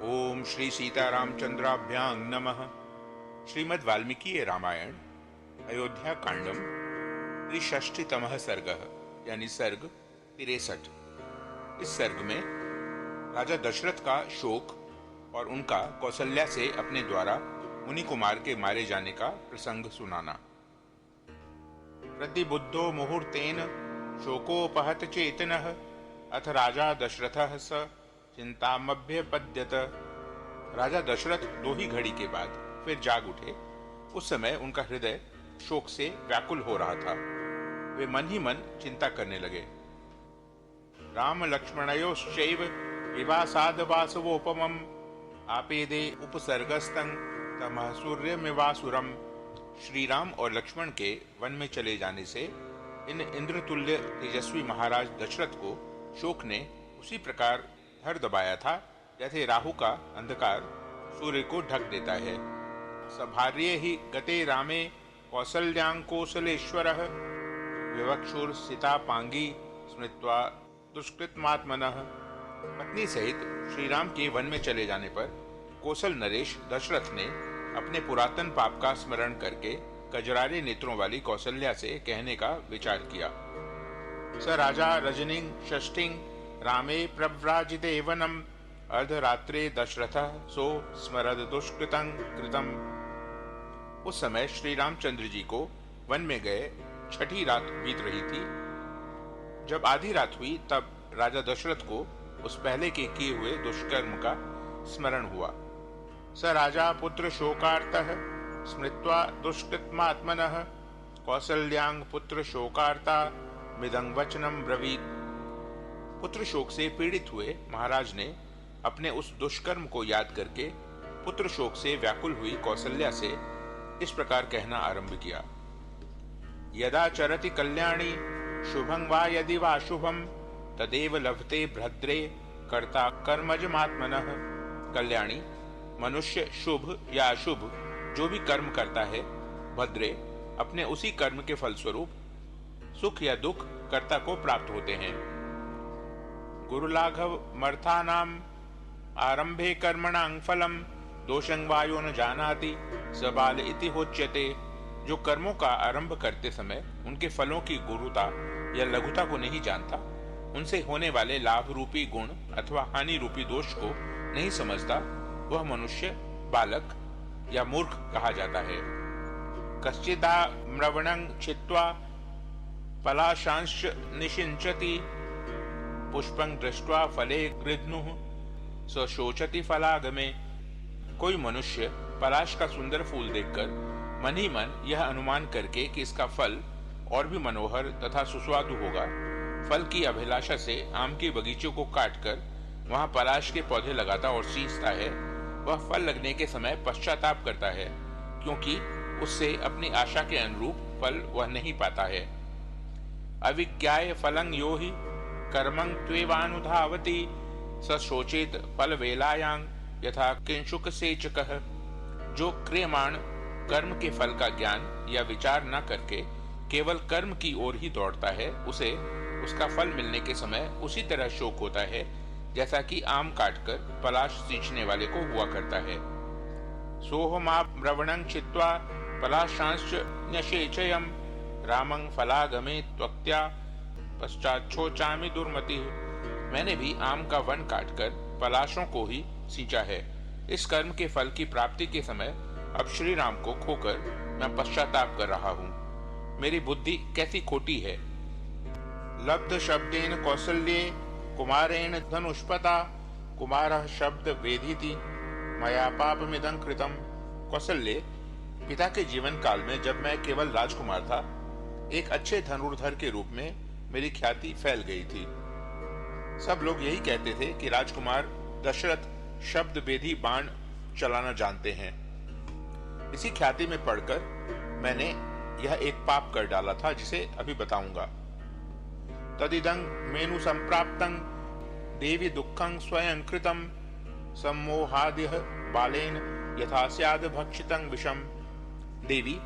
ओम श्री सीतारामचंद्राभ्यां नमः। श्रीमद् वाल्मीकि रामायण अयोध्या कांडम त्रिषष्टितमः सर्गः यानी सर्ग 63। इस सर्ग में राजा दशरथ का शोक और उनका कौसल्या से अपने द्वारा मुनि कुमार के मारे जाने का प्रसंग सुनाना। प्रतिबुद्धो मुहूर्तेन शोकोपहत चेतनः अथ राजा दशरथः स चिंतामभ्यपद्यत। राजा दशरथ 2 ही घड़ी के बाद फिर जाग उठे। उस समय उनका हृदय शोक से व्याकुल हो रहा था। वे मन ही मन चिंता करने लगे। राम लक्ष्मणयोश्चैव विवासाद वासवोपमम् आपेदे उपसर्गस्तं तमः सूर्यमिवासुरम्। श्री राम और लक्ष्मण के वन में चले जाने से इन इंद्रतुल्य तेजस्वी महाराज दशरथ को शोक ने उसी प्रकार धर दबाया था जैसे राहु का अंधकार सूर्य को ढक देता है। सभार्ये ही गते रामे कौसल्यां कौसलेश्वरः विवक्षुर्सिता पांगी स्मृत्वा दुष्कृतमात्मनः। पत्नी सहित श्री राम के वन में चले जाने पर कौशल नरेश दशरथ ने अपने पुरातन पाप का स्मरण करके कजरारे नेत्रों वाली कौसल्या से कहने का विचार किया। स राजा रजनीं षष्ठीं रामे प्रव्राजिते वनम् अर्धरात्रे दशरथः सो स्मरद दुष्कृतं कृतम्। उस समय श्री रामचंद्र जी को वन में गए 6ठी रात बीत रही थी। जब आधी रात हुई तब राजा दशरथ को उस पहले के किए हुए दुष्कर्म का स्मरण हुआ। स राजा पुत्र शोकार्तः स्मृत्वा दुष्कृतमात्मनः कौसल्यां पुत्र शोकार्ता मिदं वचनं ब्रवीत। पुत्र शोक से पीड़ित हुए महाराज ने अपने उस दुष्कर्म को याद करके पुत्र शोक से व्याकुल हुई कौसल्या से इस प्रकार कहना आरंभ किया। यदा चरति कल्याणी शुभं वा यदि वा शुभम तदेव लभते भद्रे कर्ता कर्मजमात्मनः। कल्याणी मनुष्य शुभ या अशुभ जो भी कर्म करता है भद्रे अपने उसी कर्म के फलस्वरूप सुख या दुख कर्ता को प्राप्त होते हैं। गुरुलाघव मर्थानाम आरंभे कर्मणां फलम दोषं वायो न जानाति स बाल इति होच्यते। जो कर्मों का आरंभ करते समय उनके फलों की गुरुता या लघुता को नहीं जानता, उनसे होने वाले लाभ रूपी गुण अथवा हानि रूपी दोष को नहीं समझता, वह मनुष्य बालक या मूर्ख कहा जाता है। कश्चिदा म्रवणं छित्त्वा पलाशांश्च निषिंचति पुष्पं दृष्ट्वा फले गृध्नुः स शोचति फलागमे। कोई मनुष्य पलाश का सुंदर फूल देखकर मन ही मन यह अनुमान करके कि इसका फल और भी मनोहर तथा सुस्वादु होगा, फल की अभिलाषा से आम के बगीचों को काटकर वहां पलाश के पौधे लगाता और सींचता है। वह फल लगने के समय पश्चाताप करता है क्योंकि उससे अपनी आशा के अनुरूप फल वह नहीं पाता है। अविज्ञाय फलं यो हि कर्मं त्वेवानुधावति स शोचेत फल वेलायां यथा किंशुक सेचकः। जो क्रियमाण कर्म के फल का ज्ञान या विचार न करके केवल कर्म की ओर ही दौड़ता है, उसे उसका फल मिलने के समय उसी तरह शोक होता है जैसा कि आम काटकर पलाश सींचने वाले को हुआ करता है। सोहमाब्रवणं छित्त्वा पलाशांश्च न्यषेचयम् रामं फलागमे त्वक्त्या पश्चाच्छोचामि दुर्मति। मैंने भी आम का वन काटकर पलाशों को ही सींचा है। इस कर्म के फल की प्राप्ति के समय अब श्री राम को खोकर मैं पश्चाताप कर रहा हूँ। मेरी बुद्धि कैसी खोटी है। लब्ध शब्देन कौसल्ये कुमारेण धनुष्पता कुमारः शब्द वेदिति मया पापमिदं कृतम्। कौसल्ये, पिता के जीवन काल में जब मैं केवल राजकुमार था, एक अच्छे धनुर्धर के रूप में मेरी ख्याति फैल गई थी। सब लोग यही कहते थे कि राजकुमार दशरथ शब्द वेदी बाण चलाना जानते हैं। इसी ख्याति में पढ़कर मैंने यह एक पाप कर डाला था जिसे अभी बताऊंगा। तदिदं मेनु संप्राप्तं देवी दुःखं स्वयं कृतं सम्मोहादिह बालेन यथा स्याद भक्षितं विषम। देवी,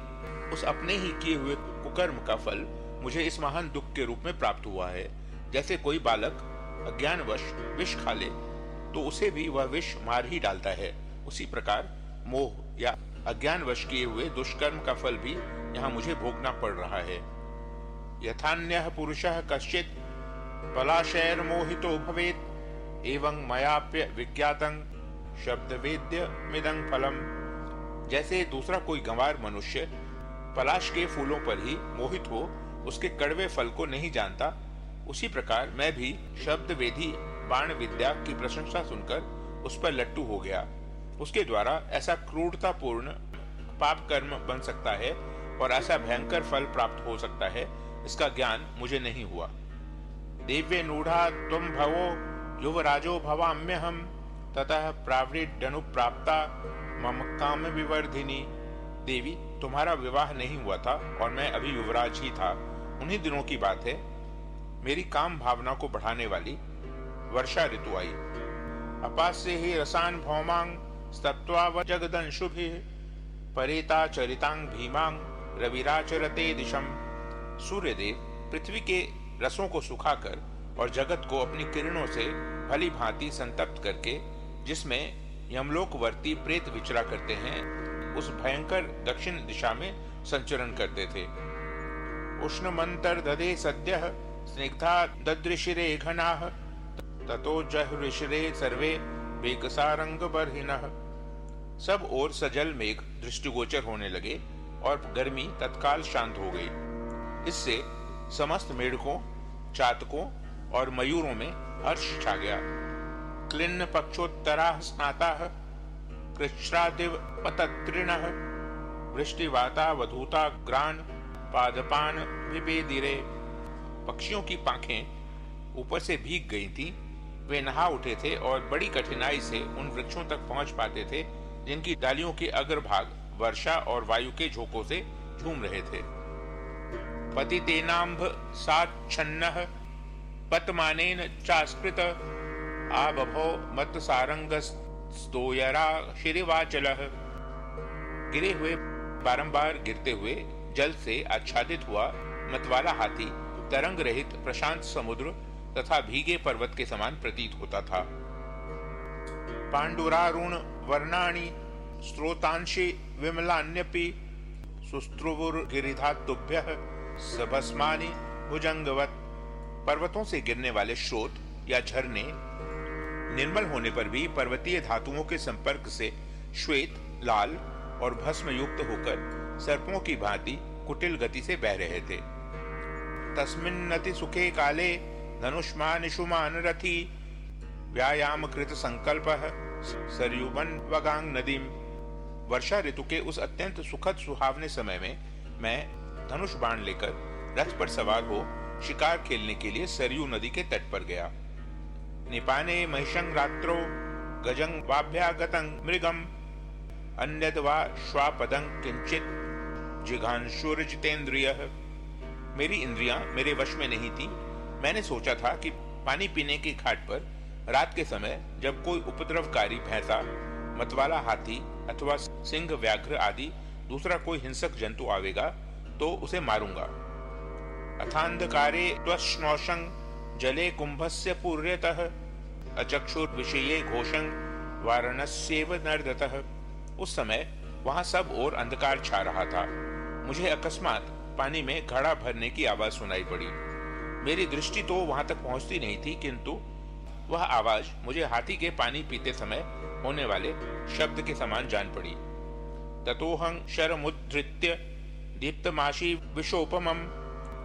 उस अपने ही किए हुए कुकर्म का फल मुझे इस महान दुख के रूप में प्राप्त हुआ है, जैसे कोई बालक अज्ञानवश विष खा ले तो उसे भी वह विष मार ही डालता है। उसी प्रकार मोह या अज्ञानवश किए हुए दुष्कर्म का फल भी यहाँ मुझे भोगना पड़ रहा है। यथान्यः पुरुषः कश्चित् पलाशैर्मोहितो भवेत् एवं मयाप्य विज्ञातं शब्दवेद्यमिदं फलम्। जैसे दूसरा कोई गंवार मनुष्य पलाश के फूलों पर ही मोहित हो उसके कड़वे फल को नहीं जानता, उसी प्रकार मैं भी शब्द वेदी बाण विद्या की प्रशंसा सुनकर उस पर लट्टू हो गया। उसके द्वारा ऐसा क्रूरतापूर्ण पाप कर्म बन सकता है और ऐसा भयंकर फल प्राप्त हो सकता है, इसका ज्ञान मुझे नहीं हुआ। दिव्य नूढ़ा तुम भवो युवराजो भवाम्यहम ततः प्रावृद्धनुप्राप्ता मम काम विवर्धिनी। देवी, तुम्हारा विवाह नहीं हुआ था और मैं अभी युवराज ही था। उन्हीं दिनों की बात है, मेरी काम भावना को बढ़ाने वाली वर्षा ऋतु आई। अपास्य ही रसान भौमांग स्तप्त्वा व जगदंशुभिः परेता चरितांग भीमांग रविराचरते दिशम। सूर्यदेव पृथ्वी के रसों को सुखाकर और जगत को अपनी किरणों से भली भांति संतप्त करके, जिसमें यमलोकवर्ती प्रेत विचरा करते हैं, उस भयंकर दक्षिण दिशा में संचरण करते थे। उष्णमंतर दधे सद्यः स्निग्धा ददृशिरे घनाः ततो जहृशिरे सर्वे वेगसारंग बर्हिनः। सब ओर सजल मेघ दृष्टिगोचर होने लगे और गर्मी तत्काल शांत हो गई। इससे समस्त मेढकों, चातकों और मयूरों में हर्ष छा गया। क्लिन्न पक्षोत्तराः स्नाताः कृच्छ्रादिव पतत्रिणः वृष्टिवाता वधूता ग्रान पादपान विपेदिरे। पक्षियों की पाखें ऊपर से भीग गई थीं। वे नहा उठे थे और बड़ी कठिनाई से उन वृक्षों तक पहुंच पाते थे जिनकी डालियों के अग्रभाग वर्षा और वायु के झोंकों से झूम रहे थे। पतितेनांभ साच्छन्नः पतमानेन चास्कृत आबभो मत सारंगस्तोयरा शिरिवाचलः। गिरे हुए बारंबार गिरते हुए जल से आच्छादित हुआ मतवाला हाथी तरंग रहित प्रशांत समुद्र तथा भीगे पर्वत के समान प्रतीत होता था। पांडुरारुण वर्णानि स्रोतांशि विमलान्यपि सुस्त्रुवुर्गिरिधातुभ्यः सबस्मानि भुजंगवत्। पर्वतों से गिरने वाले स्रोत या झरने निर्मल होने पर भी पर्वतीय धातुओं के संपर्क से श्वेत, लाल और भस्म युक्त होकर सर्पों की भांति कुटिल गति से बह रहे थे। तस्मिन्नति सुखे काले धनुष्मानिषुमान रथी व्यायाम कृत संकल्पः सरयुवन वगांग नदीम। वर्षा ऋतु के उस अत्यंत सुखद सुहावने समय में मैं धनुष बाण लेकर रथ पर सवार हो शिकार खेलने के लिए सरयू नदी के तट पर गया। निपाने महिषं रात्रो गजं वाभ्यागतं मृगम अन्यद वा श्वापदं किंचित जिघांशुर्जितेन्द्रियः। मेरी इंद्रियां मेरे वश में नहीं थी। मैंने सोचा था कि पानी पीने की घाट पर रात के समय जब कोई उपद्रवकारी भैंसा, मतवाला हाथी अथवा सिंह, व्याघ्र आदि दूसरा कोई हिंसक जंतु आवेगा तो उसे मारूंगा। अथांधकारे त्वश्नौषं जले कुंभस्य पूर्यतः अचक्षुर्विषये घोषं वारणस्येव नर्दतः। उस समय वहां सब ओर अंधकार छा रहा था। मुझे अकस्मात पानी में घड़ा भरने की आवाज सुनाई पड़ी। मेरी दृष्टि तो वहां तक पहुंचती नहीं थी, किंतु वह आवाज मुझे हाथी के पानी पीते समय होने वाले शब्द के समान जान पड़ी। ततोहं शरमुद्धृत्य दीप्तमाशी विशोपमं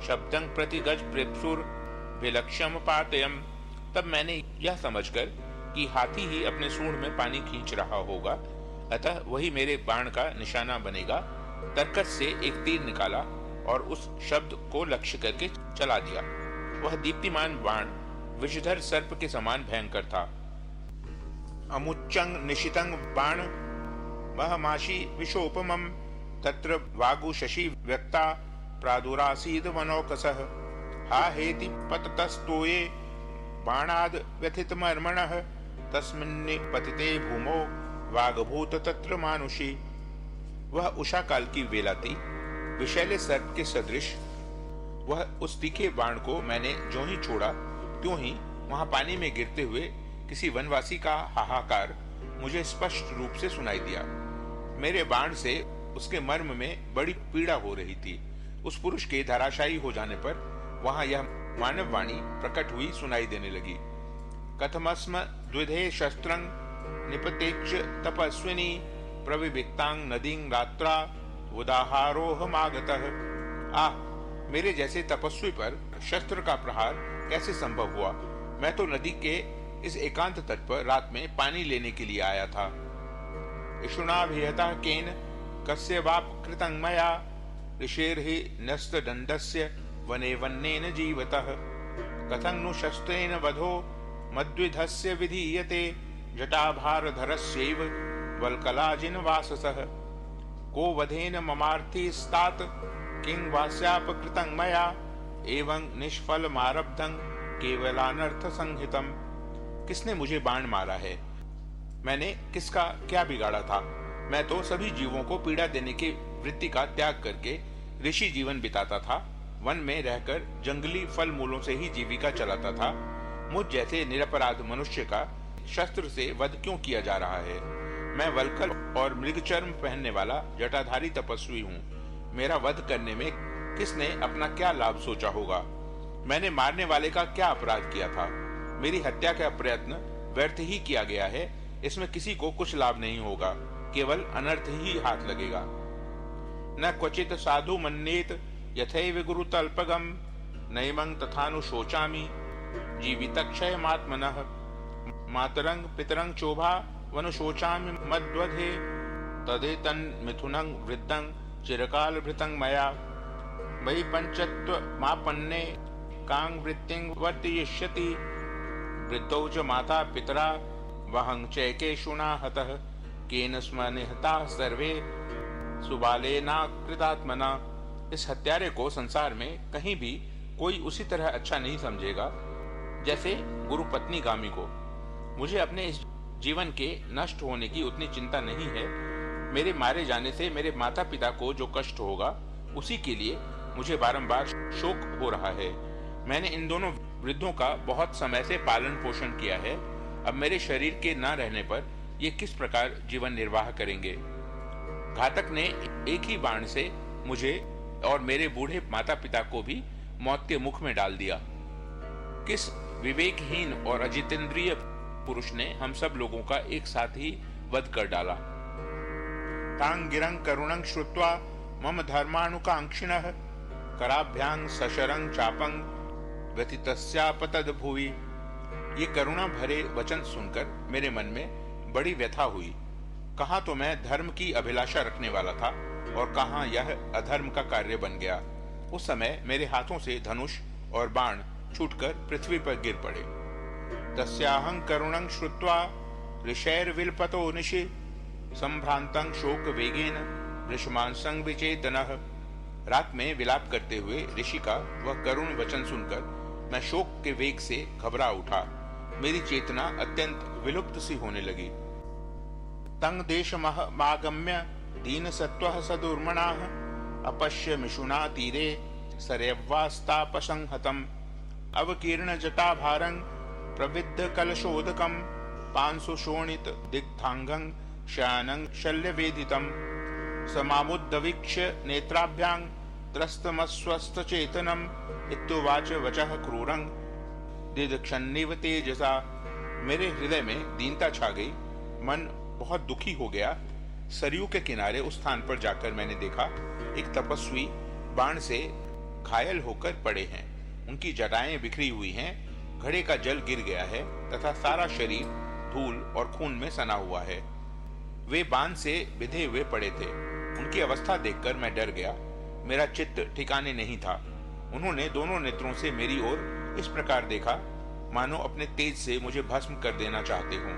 शब्दं प्रति गज प्रेप्सुर विलक्षम पातयम। तब मैंने यह समझकर कि हाथी ही अपने सूंड में पानी खींच रहा होगा, अतः वही मेरे बाण का निशाना बनेगा, तरकस से एक तीर निकाला और उस शब्द को लक्ष्य करके चला दिया। वह दीप्तिमान बाण विषधर सर्प के समान भयंकर था। अमुच्चंग निशितंग बाण महमाशी विशोपमं तत्र वागु शशि व्यक्ता प्रादुरासीद मनोकसः हा हेति पततस्तोये बाणाद व्यथित मर्मणः तस्मिन् पतिते भूमो वागभूत तत्र मानुषी। वह उषा काल की वेला थी। विषैले सर्प के सदृश वह उस तीखे बाण को मैंने जो ही छोड़ा त्यों ही वहां पानी में गिरते हुए किसी वनवासी का हाहाकार मुझे स्पष्ट रूप से सुनाई दिया। मेरे बाण से उसके मर्म में बड़ी पीड़ा हो रही थी। उस पुरुष के धराशायी हो जाने पर वहां यह मानव वाणी प्रकट हुई सुनाई देने लगी। कथमस्म द्विधे शस्त्रं निपतेच्च तपस्विनी प्रविविक्तांग नदीं रात्रा उदाहारोहमागतः। आह, मेरे जैसे तपस्वी पर शस्त्र का प्रहार कैसे संभव हुआ? मैं तो नदी के इस एकांत तट पर रात में पानी लेने के लिए आया था। इषुणाभिहतः केन कस्य वाप कृतं मया ऋषेर्हि न्यस्तदण्डस्य वने वन्येन जीवतः। कथं नु शस्त्रेण वधो मद्विधस्य विधीयते जटाभारधरस्यैव वल्कलाजिनवाससः। को वधेन ममार्थिस्तात् किं वास्यापकृतं मया एवं निष्फलमारब्धं केवलानर्थ संहितम्। किसने मुझे बाण मारा है? मैंने किसका क्या बिगाड़ा था? मैं तो सभी जीवों को पीड़ा देने की वृत्ति का त्याग करके ऋषि जीवन बिताता था। वन में रहकर जंगली फल मूलों से ही जीविका चलाता था। मुझ जैसे निरपराध मनुष्य का शस्त्र से वध क्यों किया जा रहा है? मैं वल्कल और मृगचर्म पहनने वाला जटाधारी तपस्वी हूँ। मेरा वध करने में किसने अपना क्या लाभ सोचा होगा? मैंने मारने वाले का क्या अपराध किया था? मेरी हत्या का प्रयत्न व्यर्थ ही किया गया है। इसमें किसी को कुछ लाभ नहीं होगा, केवल अनर्थ ही हाथ लगेगा। न क्वचित साधु मन्येत यथैव गुरुतल्पगम नैमं तथानुशोचामि जीवितक्षयमात्मनः। मातरं पितरं चोभा वनुशोचामि मद्वधे तदेतन्मिथुनं वृद्धं चिरकालभृतं मया। मयि पंचत्वमापन्ने कां वृत्तिं वर्तयिष्यति वृद्धौ च माता पितरा वहं चैकेषुणा हतः। केन स्म निहताः सर्वे सुबालेनाकृतात्मना। इस हत्यारे को संसार में कहीं भी कोई उसी तरह अच्छा नहीं समझेगा जैसे गुरु पत्नी गामी को। मुझे अपने इस जीवन के नष्ट होने की उतनी चिंता नहीं है। मेरे मारे जाने से मेरे माता पिता को जो कष्ट होगा उसी के लिए मुझे बारंबार शोक हो रहा है। मैंने इन दोनों वृद्धों का बहुत समय से पालन पोषण किया है। अब मेरे शरीर के न रहने पर ये किस प्रकार जीवन निर्वाह करेंगे? घातक ने एक ही बाण से मुझे और मेरे बूढ़े माता पिता को भी मौत के मुख में डाल दिया। किस विवेकहीन और अजितेंद्रिय पुरुष ने हम सब लोगों का एक साथ ही वध कर डाला। तां गिरं करुणं श्रुत्वा मम धर्मानुकांक्षिणः कराभ्यां सशरं चापं व्यथितस्यापतद भुवि। ये करुणा भरे वचन सुनकर मेरे मन में बड़ी व्यथा हुई। कहाँ तो मैं धर्म की अभिलाषा रखने वाला था और कहाँ यह अधर्म का कार्य बन गया। उस समय मेरे हाथों से धनुष और बाण छूटकर पृथ्वी पर गिर पड़े। तस्याहं करुणं श्रुत्वा ऋषैर्विलपतो निशि संभ्रांतं शोक वेगेन वृषमांसं विचेतनः। रात में विलाप करते हुए ऋषि का वह करुण वचन सुनकर मैं शोक के वेग से घबरा उठा। मेरी चेतना अत्यंत विलुप्त सी होने लगी। तं देशमहमागम्य दीनसत्त्वः सदुर्मणाः अपश्य मिषुना तीरे सरयव्वास्तापसंहतम्। अवकीर्ण जटाभारं प्रविद्ध कलशोदकं पांसु शोणित दिग्धांगं शयानं शल्यवेदितं। समामुद्दवीक्ष्य नेत्राभ्यां त्रस्तमस्वस्थचेतनम् इत्युवाच वचः क्रूरं दिदक्षन्निव तेजसा। मेरे हृदय में दीनता छा गई। मन बहुत दुखी हो गया। सरयू के किनारे उस स्थान पर जाकर मैंने देखा एक तपस्वी बाण से घायल होकर पड़े हैं। उनकी जटाएं बिखरी हुई हैं, घड़े का जल गिर गया है तथा सारा शरीर धूल और खून में सना हुआ है। वे बाण से बिधे हुए पड़े थे। उनकी अवस्था देखकर मैं डर गया। मेरा चित्त ठिकाने नहीं था। उन्होंने दोनों नेत्रों से मेरी ओर इस प्रकार देखा मानो अपने तेज से मुझे भस्म कर देना चाहते हों।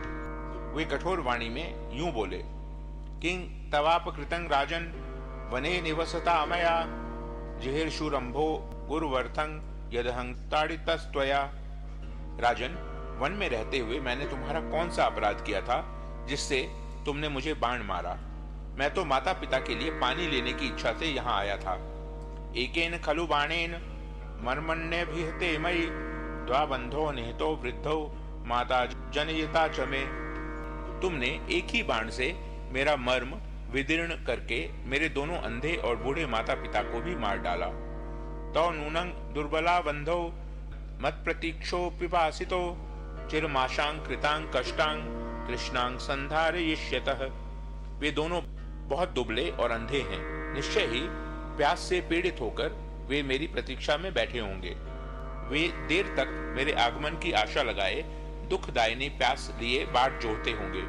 वे कठोर वाणी में यूं बोले, किं तवापकृतं राजन वने निवसता मया जिहिर्षुरंभो गुरुवर्थं यदहं ताड़ितस्त्वया। राजन, वन में रहते हुए मैंने तुम्हारा कौन सा अपराध किया था जिससे तुमने मुझे बाण मारा? मैं तो माता पिता के लिए पानी लेने की इच्छा से यहाँ आया था। एकेन खलु बाणेन मर्मण्यभिहते मयि द्वाबंधो निहतो वृद्धो माता जनयिता च मे। तुमने एक ही बाण से मेरा मर्म विदीर्ण करके मेरे दोनों अंधे और बूढ़े माता पिता को भी मार डाला। तो नूनं दुर्बला बंधो मत प्रतीक्षो पिपासितो चिरमाशांग कृतांग कष्टांग तृष्णांग संधारयिष्यतः। वे दोनों बहुत दुबले और अंधे हैं, निश्चय ही प्यास से पीड़ित होकर वे मेरी प्रतीक्षा में बैठे होंगे। वे देर तक मेरे आगमन की आशा लगाए दुखदायिनी प्यास लिए बाट जोहते होंगे।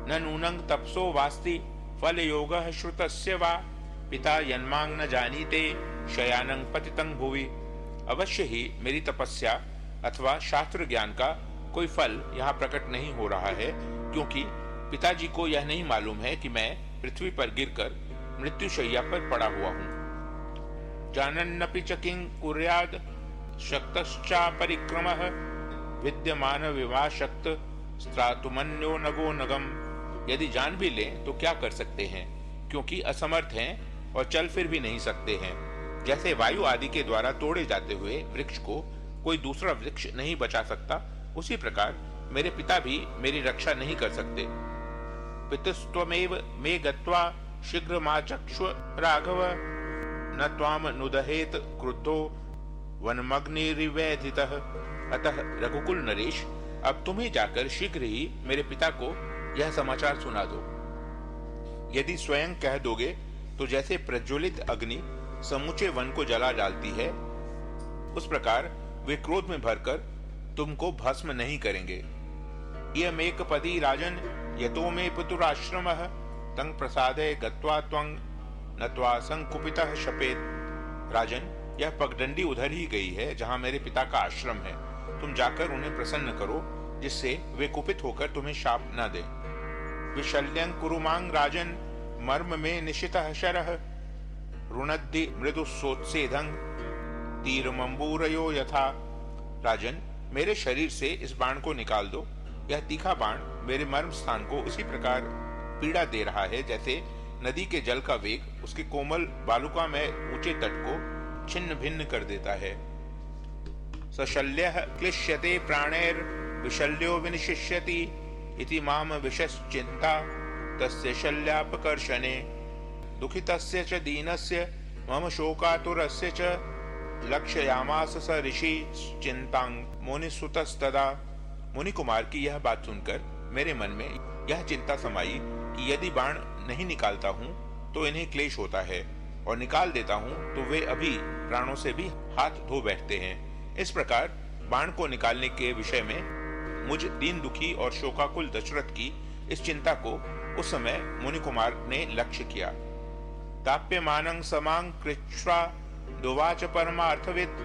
न नूनं तपसो वास्ति फल योगः श्रुतस्य वा पिता यन्मांग न जानीते शयानं पतितं भुवि। अवश्य ही मेरी तपस्या अथवा शास्त्र ज्ञान का कोई फल यहाँ प्रकट नहीं हो रहा है, क्योंकि पिताजी को यह नहीं मालूम है कि मैं पृथ्वी पर गिरकर मृत्युशैया पर पड़ा हुआ हूँ। जानन्नपि च किं कुर्याद शक्तश्चा परिक्रमः विद्यमान विवाशक्त स्त्रातुमन्यो नगो नगम। यदि जान भी लें तो क्या कर सकते हैं, क्योंकि असमर्थ हैं और चल फिर भी नहीं सकते हैं। जैसे वायु आदि के द्वारा तोड़े जाते हुए वृक्ष को कोई दूसरा वृक्ष नहीं बचा सकता, उसी प्रकार मेरे पिता भी मेरी रक्षा नहीं कर सकते। पितस्त्वमेव मे गत्वा शीघ्रमाचक्ष्व राघव न त्वाम नुदहेत क्रुद्धो वनमग्निरिवेधितः। अतः रघुकुल नरेश, अब तुम ही जाकर शीघ्र ही मेरे पिता को यह समाचार सुना दो। यदि स्वयं कह दोगे तो जैसे प्रज्वलित अग्नि समूचे वन को जला डालती है, उस प्रकार वे क्रोध में भरकर तुमको भस्म नहीं करेंगे। इयमेक पदी राजन यतो मे पुतुराश्रमः तं प्रसादे गत्वा त्वं नत्वा संकुपितः शपेत। राजन, यह पगडंडी उधर ही गई है जहां मेरे पिता का आश्रम है। तुम जाकर उन्हें प्रसन्न करो, जिससे वे कुपित होकर तुम्हें शाप न दें। विशल्यं कुरुमांग राजन मर्म में निशितः शरः रुणद्धि मृदु सोत्सेधं तीरमंबूरयो यथा। राजन, मेरे शरीर से इस बाण को निकाल दो। यह तीखा बाण मेरे मर्म स्थान को उसी प्रकार पीड़ा दे रहा है जैसे नदी के जल का वेग उसके कोमल बालुका में ऊंचे तट को छिन्न भिन्न कर देता है। सशल्यः क्लिश्यते प्राणैर विशल्यो विनिशिष्यति इति माम विशश्चिन्ता तस्य शल्यापकर्षणे। दुखितस्य च दीनस्य मम शोकातुरस्य च लक्ष्यामास स ऋषि चिंतां मुनिसुतस्तदा। मुनि कुमार की यह बात सुनकर मेरे मन में यह चिंता समाई कि यदि बाण नहीं निकालता हूँ तो इन्हें क्लेश होता है, और निकाल देता हूँ तो वे अभी प्राणों से भी हाथ धो बैठते हैं। इस प्रकार बाण को निकालने के विषय में मुझ दीन दुखी और शोकाकुल दशरथ की इस चिंता को उस समय मुनि कुमार ने लक्ष्य किया। ताप्यमानं समां कृच्छ्रा दुवाच परमार्थविद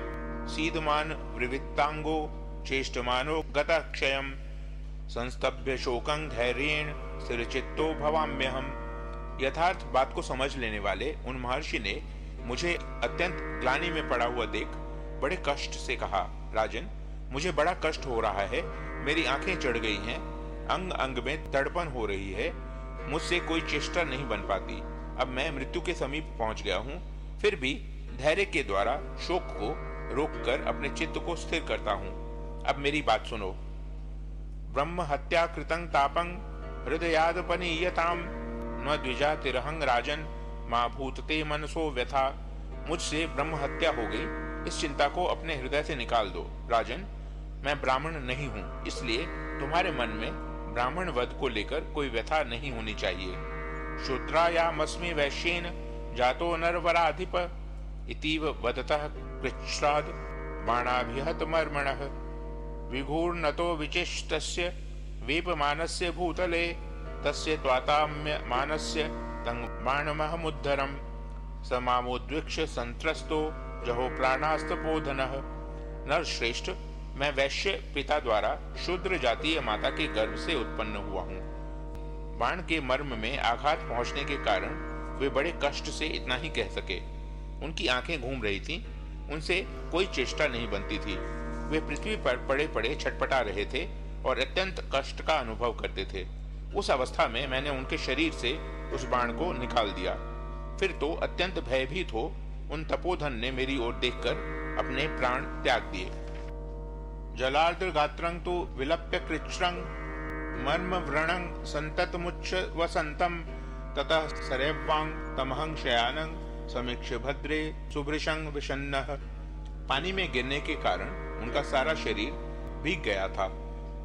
सीदमान विवृत्तांगो चेष्टमानो गतः क्षयम् संस्तभ्य शोकं धैर्येण स्थिरचित्तो भवाम्यहम्। यथार्थ बात को समझ लेने वाले उन महर्षि ने मुझे अत्यंत ग्लानि में पड़ा हुआ देख बड़े कष्ट से कहा, राजन, मुझे बड़ा कष्ट हो रहा है, मेरी आंखें चढ़ गई हैं, अंग अंग में तड़पन हो रही है, मुझसे कोई चेष्टा नहीं बन पाती। अब मैं मृत्यु के समीप पहुंच गया हूं, फिर भी धैर्य के द्वारा शोक को रोककर अपने चित्त को स्थिर करता हूं। अब मेरी बात सुनो। ब्रह्म हत्या कृतं तापं हृदयादपनीयताम न द्विजातिरहं राजन मां भूतते मनसो व्यथा। मुझसे ब्रह्म हत्या हो गई, इस चिंता को अपने हृदय से निकाल दो। राजन, मैं ब्राह्मण नहीं हूं, इसलिए तुम्हारे मन में ब्राह्मण वध को लेकर कोई व्यथा नहीं होनी चाहिए। शूद्रायामस्मि वैश्येन जातो नरवराधिप इतीव वदतः कृच्छ्राद बाणाभिहत मर्मणः विघूर्णतो विचेष्टस्य वेपमानस्य भूतले तस्य त्वाताम्य मानस्य तं बाणमहमुद्धरम् समामोद्विक्ष संत्रस्तो जहो प्राणास्तपोधनः। नरश्रेष्ठ, मैं वैश्य पिता द्वारा शूद्र जातीय माता के गर्भ से उत्पन्न हुआ हूँ। बाण के मर्म में आघात पहुंचने के कारण वे बड़े कष्ट से इतना ही कह सके। उनकी आंखें घूम रही थीं, उनसे कोई चेष्टा नहीं बनती थी। वे पृथ्वी पर पड़े पड़े छटपटा रहे थे और अत्यंत कष्ट का अनुभव करते थे। उस अवस्था में मैंने उनके शरीर से उस बाण को निकाल दिया। फिर तो अत्यंत भयभीत हो उन तपोधन ने मेरी ओर देखकर अपने प्राण त्याग दिए। जलार्द्र गात्रं तु विलप्य कृच्छ्रं मर्म व्रणं संततमुच्च वसंतम ततः सरैवांग तमहं शयानं समीक्ष्य भद्रे सुभृशं विषन्नः। पानी में गिरने के कारण उनका सारा शरीर भीग गया था।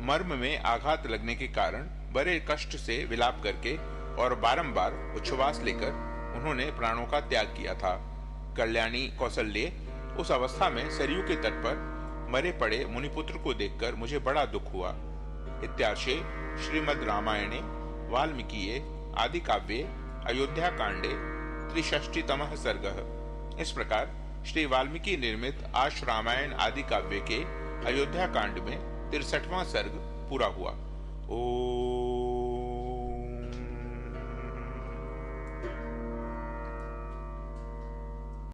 मर्म में आघात लगने के कारण बड़े कष्ट से विलाप करके और बारंबार उच्छ्वास लेकर उन्होंने प्राणों का त्याग किया था। कल्याणी कौसल्य, उस अवस्था में सरयू के तट पर मरे पड़े मुनिपुत्र को देखकर मुझे बड़ा दुख हुआ। इत्यार्षे श्रीमद् रामायणे वाल्मीकिये आदि काव्ये अयोध्या कांडे 63तमः सर्गः। इस प्रकार श्री वाल्मीकि निर्मित आश रामायण आदि काव्य के अयोध्या कांड में 63वां सर्ग पूरा हुआ। ओ